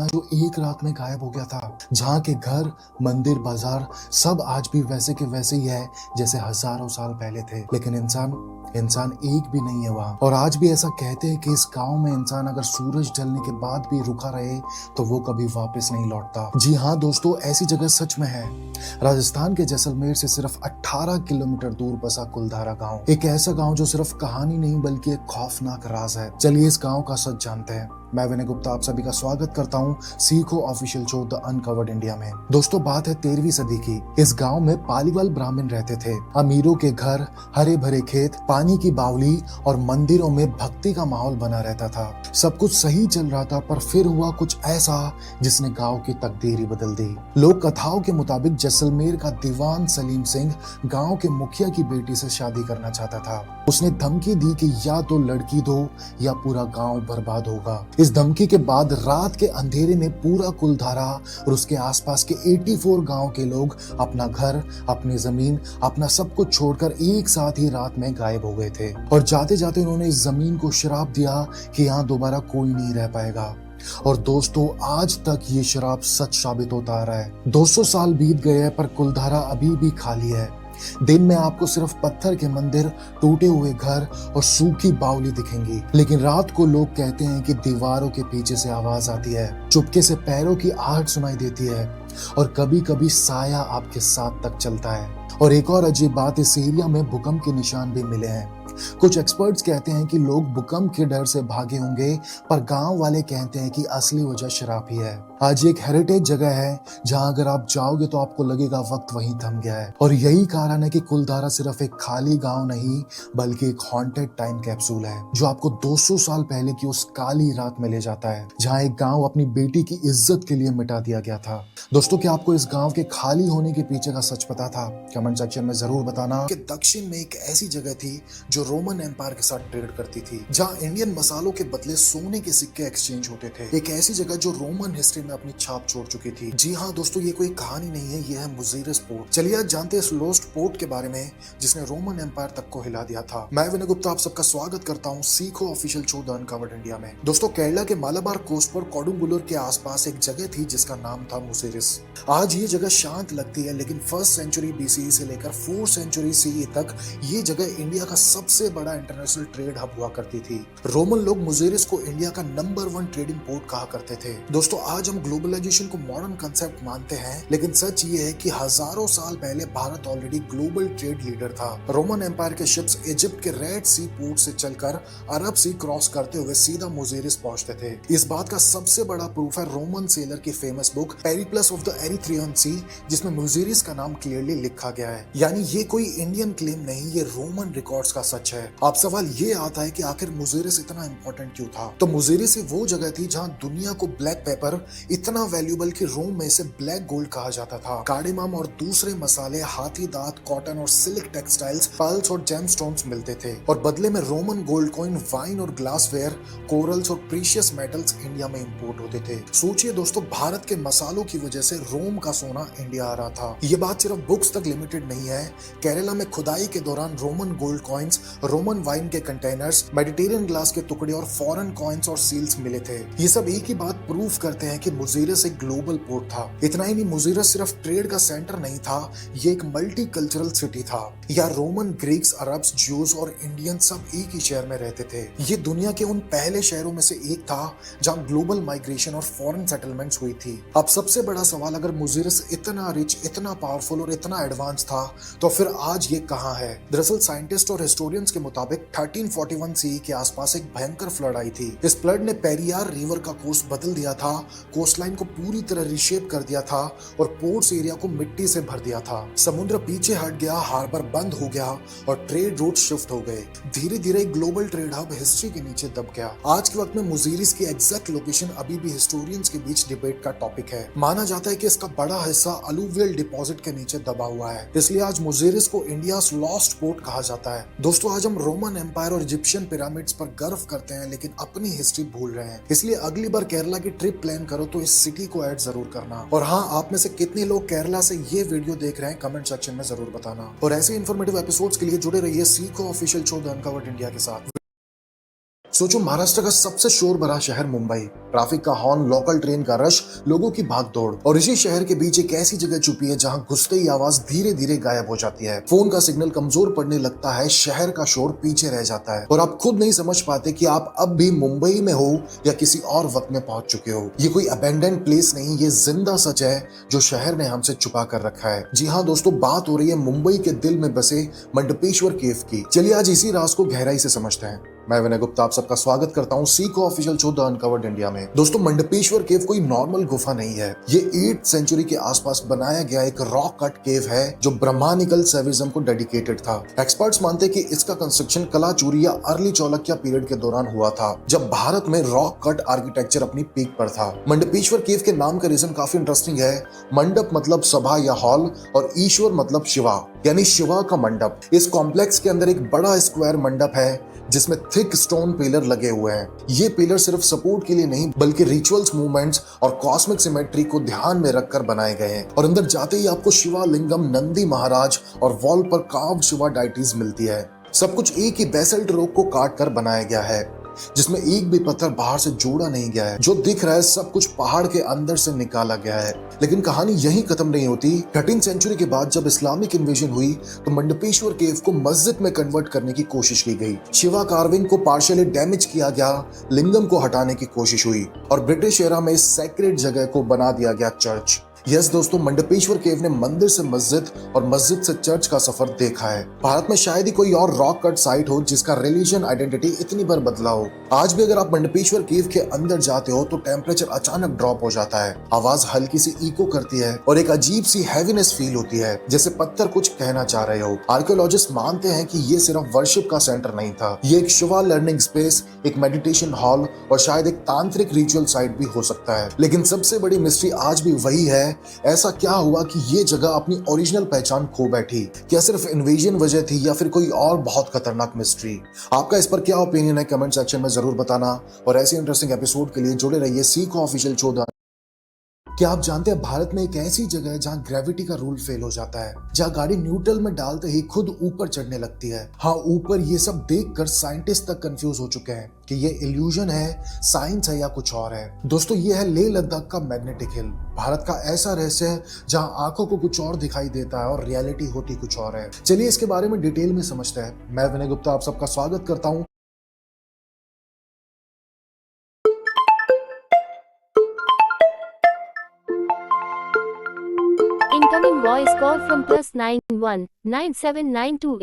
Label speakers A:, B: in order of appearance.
A: जो एक रात में गायब हो गया था, जहाँ के घर, मंदिर, बाजार सब आज भी वैसे के वैसे ही है जैसे हजारों साल पहले थे। लेकिन इंसान एक भी नहीं है वहाँ। और आज भी ऐसा कहते हैं कि इस गांव में इंसान अगर सूरज ढलने के बाद भी रुका रहे तो वो कभी वापस नहीं लौटता। जी हाँ दोस्तों, ऐसी जगह सच में है। राजस्थान के जैसलमेर से सिर्फ 18 किलोमीटर दूर बसा कुलधारा गांव, एक ऐसा गांव जो सिर्फ कहानी नहीं बल्कि एक खौफनाक राज है। चलिए इस गांव का सच जानते हैं। मैं विनय गुप्ता आप सभी का स्वागत करता हूं सीखो official show the uncovered India में। दोस्तों, बात है 13वीं सदी की। इस गांव में पालीवाल ब्राह्मण रहते थे। अमीरों के घर, हरे भरे खेत, पानी की बावली और मंदिरों में भक्ति का माहौल बना रहता था। सब कुछ सही चल रहा था, पर फिर हुआ कुछ ऐसा जिसने गांव की तकदीर ही बदल दी। लोक कथाओं के मुताबिक जैसलमेर का दीवान सलीम सिंह गांव के मुखिया की बेटी से शादी करना चाहता था। उसने धमकी दी कि या तो लड़की दो या पूरा गांव बर्बाद होगा। इस धमकी के बाद रात के अंधेरे में पूरा कुलधारा और उसके आसपास के 84 गांव के लोग अपना घर, अपनी जमीन, अपना सब कुछ छोड़कर एक साथ ही रात में गायब हो गए थे। और जाते जाते उन्होंने इस जमीन को श्राप दिया कि यहाँ दोबारा कोई नहीं रह पाएगा। और दोस्तों, आज तक ये श्राप सच साबित होता आ रहा है। 200 साल बीत गए हैं, पर कुलधारा अभी भी खाली है। दिन में आपको सिर्फ पत्थर के मंदिर, टूटे हुए घर और सूखी बावली दिखेंगी। लेकिन रात को लोग कहते हैं कि दीवारों के पीछे से आवाज आती है, चुपके से पैरों की आहट सुनाई देती है और कभी कभी साया आपके साथ तक चलता है। और एक और अजीब बात, इस एरिया में भूकंप के निशान भी मिले हैं। कुछ एक्सपर्ट्स कहते हैं कि लोग भूकंप के डर से भागे होंगे, पर गांव वाले कहते हैं कि असली वजह शराब ही है। आज एक हेरिटेज जगह है जहां अगर आप जाओगे तो आपको लगेगा वक्त वहीं थम गया है। और यही कारण है कि कुलधारा सिर्फ एक खाली गांव नहीं बल्कि एक हॉन्टेड टाइम कैप्सूल है, जो आपको 200 साल पहले की उस काली रात में ले जाता है जहां एक गांव अपनी बेटी की इज्जत के लिए मिटा दिया गया था। दोस्तों, क्या आपको इस गांव के खाली होने के पीछे का सच पता था? कमेंट सेक्शन में जरूर बताना। कि दक्षिण में एक ऐसी जगह थी जो रोमन एम्पायर के साथ ट्रेड करती थी, जहां इंडियन मसालों के बदले सोने के सिक्के एक्सचेंज होते थे। एक ऐसी जगह जो रोमन हिस्ट्री में अपनी छाप छोड़ चुकी थी। जी हाँ दोस्तों, ये कोई कहानी नहीं है, ये है मुजीरिस पोर्ट। चलिए आज जानते हैं इस लोस्ट पोर्ट के बारे में जिसने रोमन एम्पायर तक को हिला दिया था। मैं विनय गुप्ता आप सबका स्वागत करता हूँ सीखो official show the uncovered India में। दोस्तों, केरला के मालाबार कोस्ट पर कोडुंगुलूर के आसपास एक जगह थी जिसका नाम था मुजीरिस। आज ये जगह शांत लगती है, लेकिन 1st सेंचुरी BCE से लेकर 4th सेंचुरी CE तक ये जगह इंडिया का सबसे बड़ा इंटरनेशनल ट्रेड हब हुआ करती थी। रोमन लोग मुजीरिस को इंडिया का नंबर 1 ट्रेडिंग पोर्ट कहा करते थे। दोस्तों, आज हम ग्लोबलाइजेशन को मॉडर्न कंसेप्ट मानते हैं, लेकिन सच ये है कि हजारों साल पहले Bharat already global trade leader था। रोमन एम्पायर के शिप्स इजिप्ट के रेड सी पोर्ट से चलकर अरब सी क्रॉस करते हुए सीधा मुजीरिस पहुंचते थे। इस बात का सबसे बड़ा प्रूफ है रोमन सेलर की famous book Periplus of the Erythraean Sea, जिसमें मुजीरिस का नाम क्लियरली लिखा गया है। यानी ये कोई इंडियन क्लेम नहीं, ये रोमन रिकॉर्ड्स का सच है। अब सवाल ये आता है कि आखिर मुजीरिस इतना इंपॉर्टेंट क्यों था? तो मुजीरिस वो जगह थी जहां दुनिया को ब्लैक पेपर इतना वैल्यूएबल कि रोम में इसे ब्लैक गोल्ड कहा जाता था। कार्डेमम और दूसरे मसाले, हाथी दांत, कॉटन और सिल्क टेक्सटाइल्स, पर्ल्स और जेमस्टोन्स मिलते थे। और बदले में रोमन गोल्ड कॉइन, वाइन और ग्लासवेयर, कोरल्स और प्रीशियस मेटल्स इंडिया में इंपोर्ट होते थे। सोचिए दोस्तों, भारत के मसालों की वजह से रोम का सोना इंडिया आ रहा था। ये बात सिर्फ बुक्स तक लिमिटेड नहीं है। केरला में खुदाई के दौरान Roman gold coins, Roman wine के कंटेनर्स, मेडिटेरियन ग्लास के टुकड़े और फॉरेन कॉइन्स और सील्स मिले थे। ये सब एक ही बात प्रूफ करते हैं कि मुजीरिस एक ग्लोबल पोर्ट था। इतना ही नहीं, मुजीरिस सिर्फ ट्रेड का सेंटर नहीं था, ये एक मल्टी कल्चरल सिटी था। यहाँ रोमन, ग्रीक्स, अरब्स, ज्यूज और इंडियन सब एक ही शहर में रहते थे। ये दुनिया के उन पहले शहरों में से एक था जहाँ ग्लोबल माइग्रेशन और फॉरेन सेटलमेंट्स हुई थी। अब सबसे बड़ा सवाल, अगर मुजीरिस इतना रिच, इतना पावरफुल और इतना एडवांस था तो फिर आज ये कहाँ है? दरअसल साइंटिस्ट और हिस्टोरियंस के मुताबिक 1341 CE के आसपास एक भयंकर फ्लड आई थी। इस फ्लड ने पेरियार रिवर का कोर्स बदल दिया था, कोस्टलाइन को पूरी तरह रिशेप कर दिया था और पोर्ट्स एरिया को मिट्टी से भर दिया था। समुद्र पीछे हट गया, हार्बर बंद हो गया और ट्रेड रूट शिफ्ट हो गए। धीरे धीरे ग्लोबल ट्रेड हब हिस्ट्री के नीचे दब गया। आज के वक्त में मुजीरिस की एग्जैक्ट लोकेशन अभी भी हिस्टोरियंस के बीच डिबेट का टॉपिक है। माना जाता है कि इसका बड़ा हिस्सा अलुवियल डिपॉजिट के नीचे दबा हुआ है, इसलिए आज मुजीरिस को इंडियाज लॉस्ट पोर्ट कहा जाता है। दोस्तों, आज हम रोमन एम्पायर और इजिप्शियन पिरामिड्स पर गर्व करते हैं, लेकिन अपनी हिस्ट्री भूल रहे हैं। इसलिए अगली बार केरला की ट्रिप प्लान करो तो इस सिटी को ऐड जरूर करना। और हाँ, आप में से कितने लोग केरला से ये वीडियो देख रहे हैं कमेंट सेक्शन में जरूर बताना। और ऐसे इन्फॉर्मेटिव एपिसोड्स के लिए जुड़े रहिए सीखो official show the uncovered India के साथ। सोचो, महाराष्ट्र का सबसे शोर भरा शहर मुंबई, ट्रैफिक का हॉर्न, लोकल ट्रेन का रश, लोगों की भागदौड़, और इसी शहर के बीच एक ऐसी जगह छुपी है जहां घुसते ही आवाज धीरे धीरे गायब हो जाती है। फोन का सिग्नल कमजोर पड़ने लगता है, शहर का शोर पीछे रह जाता है और आप खुद नहीं समझ पाते कि आप अब भी मुंबई में हो या किसी और वक्त में पहुंच चुके हो। ये कोई अबेंडेंड प्लेस नहीं, ये जिंदा सच है जो शहर ने हमसे छुपा कर रखा है। जी हाँ दोस्तों, बात हो रही है मुंबई के दिल में बसे मंडपेश्वर केव की। चलिए आज इसी राज को गहराई से समझते हैं। मैं विनय गुप्ता आप सबका स्वागत करता हूं Seiko official show the uncovered India में। दोस्तों, मंडपेश्वर केव कोई नॉर्मल गुफा नहीं है। ये 8th सेंचुरी के आसपास बनाया गया एक रॉक कट केव है जो ब्रह्मानिकल सेविज्म को डेडिकेटेड था। एक्सपर्ट्स मानते हैं कि इसका कंस्ट्रक्शन कलाचुरी या अर्ली चालुक्य पीरियड के दौरान हुआ था, जब भारत में रॉक कट आर्किटेक्चर अपनी पीक पर था। मंडपेश्वर केव के नाम का रीजन काफी इंटरेस्टिंग है। मंडप मतलब सभा या हॉल और ईश्वर मतलब शिवा, यानी शिवा का मंडप। इस कॉम्प्लेक्स के अंदर एक बड़ा स्क्वायर मंडप है जिसमें थिक स्टोन पिलर लगे हुए हैं। ये पिलर सिर्फ सपोर्ट के लिए नहीं बल्कि रिचुअल्स, मूवमेंट्स और कॉस्मिक सिमेट्री को ध्यान में रखकर बनाए गए हैं। और अंदर जाते ही आपको शिवा लिंगम, नंदी महाराज और वॉल पर कार्व्ड शिवा डाइटीज मिलती है। सब कुछ एक ही बेसल्ट रॉक को काट कर बनाया गया है जिसमें एक भी पत्थर बाहर से जोड़ा नहीं गया है। जो दिख रहा है सब कुछ पहाड़ के अंदर से निकाला गया है। लेकिन कहानी यहीं खत्म नहीं होती। 13th सेंचुरी के बाद जब इस्लामिक इन्वेजन हुई तो मंडपेश्वर केव को मस्जिद में कन्वर्ट करने की कोशिश की गई। शिवा कार्विंग को पार्शियली डैमेज किया गया, लिंगम को हटाने की कोशिश हुई और ब्रिटिश एरा में इस सैक्रेड जगह को बना दिया गया चर्च। यस दोस्तों, मंडपेश्वर केव ने मंदिर से मस्जिद और मस्जिद से चर्च का सफर देखा है। भारत में शायद ही कोई और रॉक कट साइट हो जिसका रिलीजन आइडेंटिटी इतनी बार बदला हो। आज भी अगर आप मंडपेश्वर केव के अंदर जाते हो तो टेम्परेचर अचानक ड्रॉप हो जाता है, आवाज हल्की सी इको करती है और एक अजीब सी हैवीनेस फील होती है, जैसे पत्थर कुछ कहना चाह रहे हो। आर्कियोलॉजिस्ट मानते हैं कि ये सिर्फ वर्शिप का सेंटर नहीं था, ये एक शिवा लर्निंग स्पेस, एक मेडिटेशन हॉल और शायद एक तांत्रिक रिचुअल साइट भी हो सकता है। लेकिन सबसे बड़ी मिस्ट्री आज भी वही है, ऐसा क्या हुआ कि ये जगह अपनी ओरिजिनल पहचान खो बैठी? क्या सिर्फ इन्वेजन वजह थी या फिर कोई और बहुत खतरनाक मिस्ट्री? आपका इस पर क्या ओपिनियन है कमेंट सेक्शन में जरूर बताना और ऐसे इंटरेस्टिंग एपिसोड के लिए जुड़े रहिए सीको ऑफिशियल शो। क्या आप जानते हैं भारत में एक ऐसी जगह है जहां ग्रेविटी का रूल फेल हो जाता है, जहां गाड़ी न्यूट्रल में डालते ही खुद ऊपर चढ़ने लगती है। हाँ ऊपर। ये सब देखकर साइंटिस्ट तक कंफ्यूज हो चुके हैं कि ये इल्यूजन है, साइंस है या कुछ और है। दोस्तों, ये है लेह लद्दाख का मैग्नेटिक हिल, भारत का ऐसा रहस्य है जहां आंखों को कुछ और दिखाई देता है और रियलिटी होती कुछ और है। चलिए इसके बारे में डिटेल में समझते हैं। मैं विनय गुप्ता आप सबका स्वागत करता हूँ।
B: Incoming voice call from +91 9792